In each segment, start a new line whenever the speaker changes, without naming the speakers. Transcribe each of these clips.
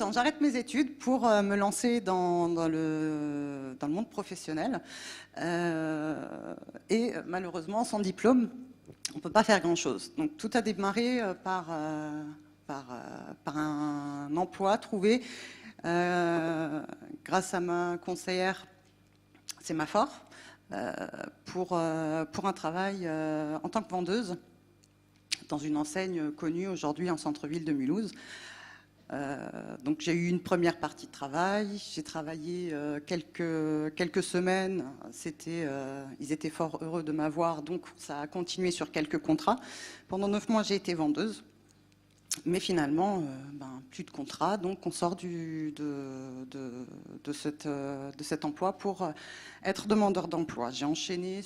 ans, j'arrête mes études pour me lancer dans le monde professionnel. Et malheureusement, sans diplôme, on ne peut pas faire grand-chose. Donc tout a démarré par un emploi trouvé grâce à ma conseillère sémaphore pour un travail en tant que vendeuse dans une enseigne connue aujourd'hui en centre-ville de Mulhouse. Donc j'ai eu une première partie de travail, j'ai travaillé quelques semaines, ils étaient fort heureux de m'avoir, donc ça a continué sur quelques contrats. Pendant 9 mois j'ai été vendeuse, mais finalement plus de contrat, donc on sort de cet emploi pour être demandeur d'emploi. J'ai enchaîné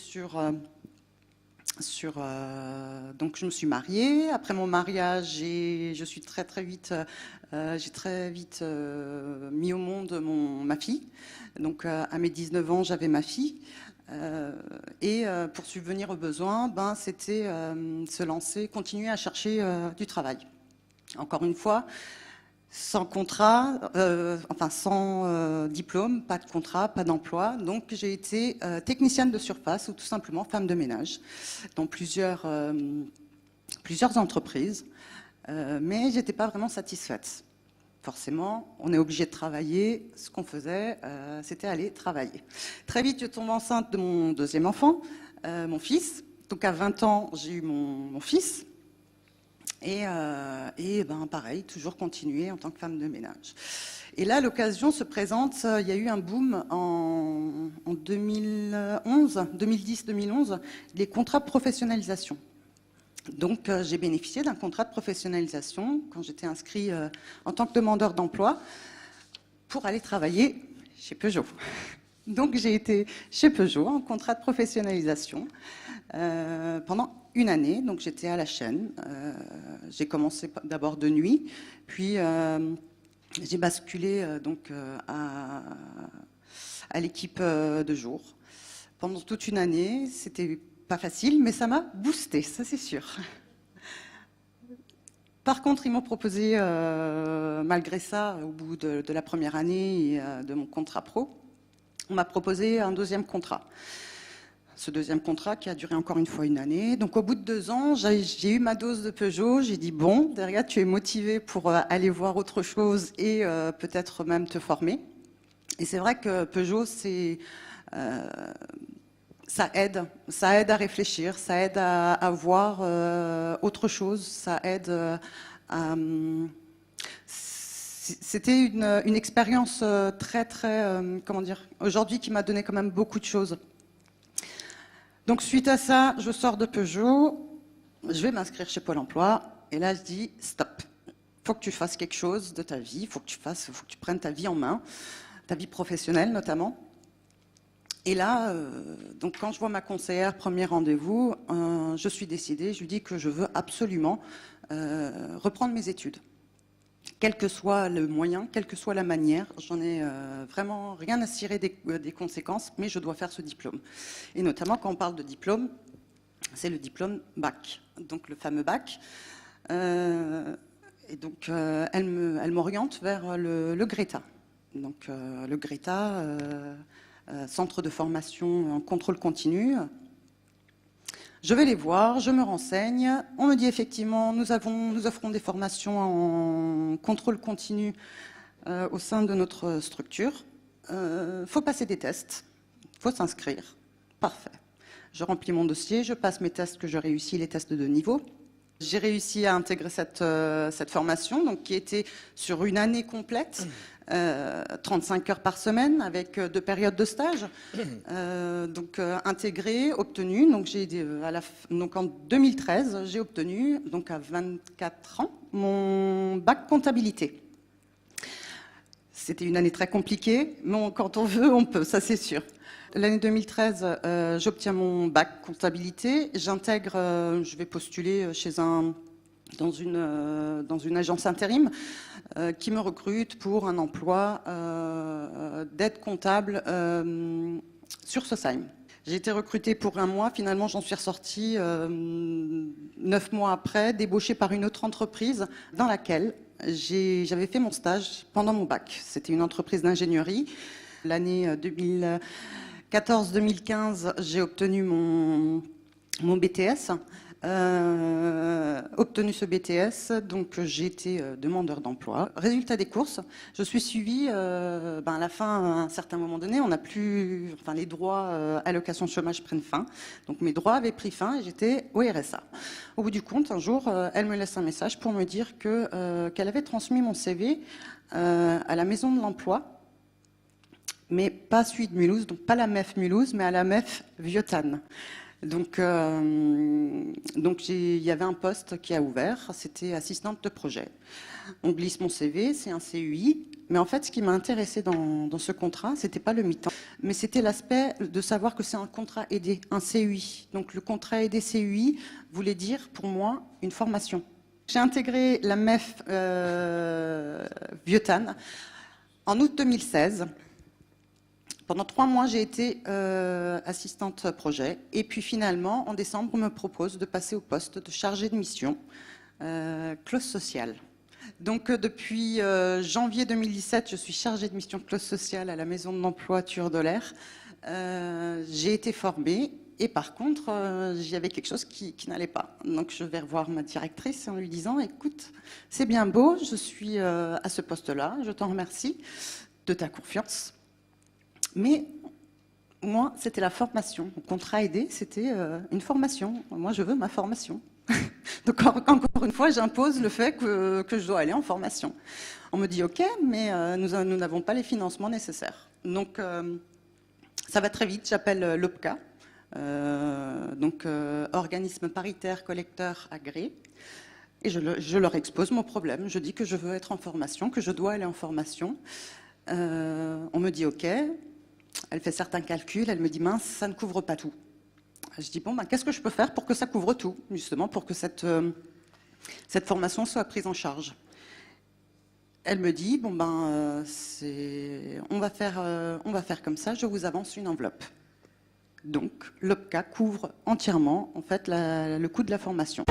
donc je me suis mariée. Après mon mariage, j'ai très vite mis au monde ma fille. Donc à mes 19 ans, j'avais ma fille. Et pour subvenir aux besoins, c'était se lancer, continuer à chercher du travail. Encore une fois, sans contrat, sans diplôme, pas de contrat, pas d'emploi. Donc j'ai été technicienne de surface ou tout simplement femme de ménage dans plusieurs entreprises, mais j'étais pas vraiment satisfaite. Forcément, on est obligé de travailler. Ce qu'on faisait, c'était aller travailler. Très vite, je tombe enceinte de mon deuxième enfant, mon fils. Donc à 20 ans, j'ai eu mon fils. Et pareil, toujours continuer en tant que femme de ménage. Et là, l'occasion se présente, il y a eu un boom en 2010-2011, les contrats de professionnalisation. Donc j'ai bénéficié d'un contrat de professionnalisation quand j'étais inscrite en tant que demandeur d'emploi pour aller travailler chez Peugeot. Donc j'ai été chez Peugeot en contrat de professionnalisation pendant une année. Donc j'étais à la chaîne. J'ai commencé d'abord de nuit, puis j'ai basculé à l'équipe de jour. Pendant toute une année, c'était pas facile, mais ça m'a boosté, ça c'est sûr. Par contre, ils m'ont proposé, malgré ça, au bout de la première année de mon contrat pro, on m'a proposé un deuxième contrat. Ce deuxième contrat qui a duré encore une fois une année. Donc au bout de 2 ans, j'ai eu ma dose de Peugeot. J'ai dit, bon, derrière, tu es motivé pour aller voir autre chose et peut-être même te former. Et c'est vrai que Peugeot, ça aide à réfléchir, ça aide à voir autre chose, ça aide à... C'était une expérience très, comment dire, aujourd'hui qui m'a donné quand même beaucoup de choses. Donc suite à ça, je sors de Peugeot, je vais m'inscrire chez Pôle emploi, et là je dis stop, faut que tu fasses quelque chose de ta vie, faut que tu prennes ta vie en main, ta vie professionnelle notamment. Et là, donc quand je vois ma conseillère, premier rendez-vous, je suis décidée, je lui dis que je veux absolument reprendre mes études. Quel que soit le moyen, quelle que soit la manière, j'en ai vraiment rien à cirer des conséquences, mais je dois faire ce diplôme. Et notamment, quand on parle de diplôme, c'est le diplôme bac, donc le fameux bac. Et donc, elle m'oriente vers le GRETA. Donc, le GRETA, centre de formation en contrôle continu. Je vais les voir, je me renseigne. On me dit effectivement, nous offrons des formations en contrôle continu au sein de notre structure. Faut passer des tests, faut s'inscrire. Parfait. Je remplis mon dossier, je passe mes tests que je réussis, les tests de niveau. J'ai réussi à intégrer cette formation, donc qui était sur une année complète, 35 heures par semaine, avec 2 périodes de stage. Donc intégré, obtenu. Donc en 2013, j'ai obtenu, donc à 24 ans, mon bac comptabilité. C'était une année très compliquée, mais quand on veut, on peut, ça c'est sûr. L'année 2013, j'obtiens mon bac comptabilité. J'intègre, je vais postuler dans une agence intérim qui me recrute pour un emploi d'aide comptable sur Sosheim. J'ai été recrutée pour 1 mois. Finalement, j'en suis ressortie 9 mois après, débauchée par une autre entreprise dans laquelle j'avais fait mon stage pendant mon bac. C'était une entreprise d'ingénierie. L'année 2014-2015, j'ai obtenu mon BTS. Obtenu ce BTS, donc j'ai été demandeur d'emploi. Résultat des courses, je suis suivie à la fin, à un certain moment donné, on n'a plus, enfin les droits allocation chômage prennent fin, donc mes droits avaient pris fin et j'étais au RSA. Au bout du compte, un jour, elle me laisse un message pour me dire qu'elle avait transmis mon CV à la maison de l'emploi, mais pas celui de Mulhouse, donc pas la MEF Mulhouse, mais à la MEF Vieux-Tannes. Donc il y avait un poste qui a ouvert, c'était assistante de projet. On glisse mon CV, c'est un CUI, mais en fait, ce qui m'a intéressé dans ce contrat, c'était pas le mi-temps, mais c'était l'aspect de savoir que c'est un contrat aidé, un CUI. Donc le contrat aidé CUI voulait dire pour moi une formation. J'ai intégré la MEF Vieux-Tannes en août 2016. Pendant 3 mois, j'ai été assistante projet. Et puis finalement, en décembre, on me propose de passer au poste de chargée de mission, clause sociale. Donc depuis janvier 2017, je suis chargée de mission clause sociale à la maison de l'emploi Tueur de l'Air. J'ai été formée et par contre, il y avait quelque chose qui n'allait pas. Donc je vais revoir ma directrice en lui disant « Écoute, c'est bien beau, je suis à ce poste-là, je t'en remercie de ta confiance. » Mais moi, c'était la formation. Le contrat aidé, c'était une formation. Moi, je veux ma formation. Donc, encore une fois, j'impose le fait que je dois aller en formation. On me dit, OK, mais nous n'avons pas les financements nécessaires. Donc, ça va très vite. J'appelle l'OPCA, organisme paritaire collecteur agréé. Et je leur expose mon problème. Je dis que je veux être en formation, que je dois aller en formation. On me dit, OK. Elle fait certains calculs, elle me dit, mince, ça ne couvre pas tout. Je dis, bon, qu'est-ce que je peux faire pour que ça couvre tout, justement, pour que cette formation soit prise en charge. Elle me dit, bon, on va faire comme ça, je vous avance une enveloppe. Donc, l'OPCA couvre entièrement, en fait, le coût de la formation.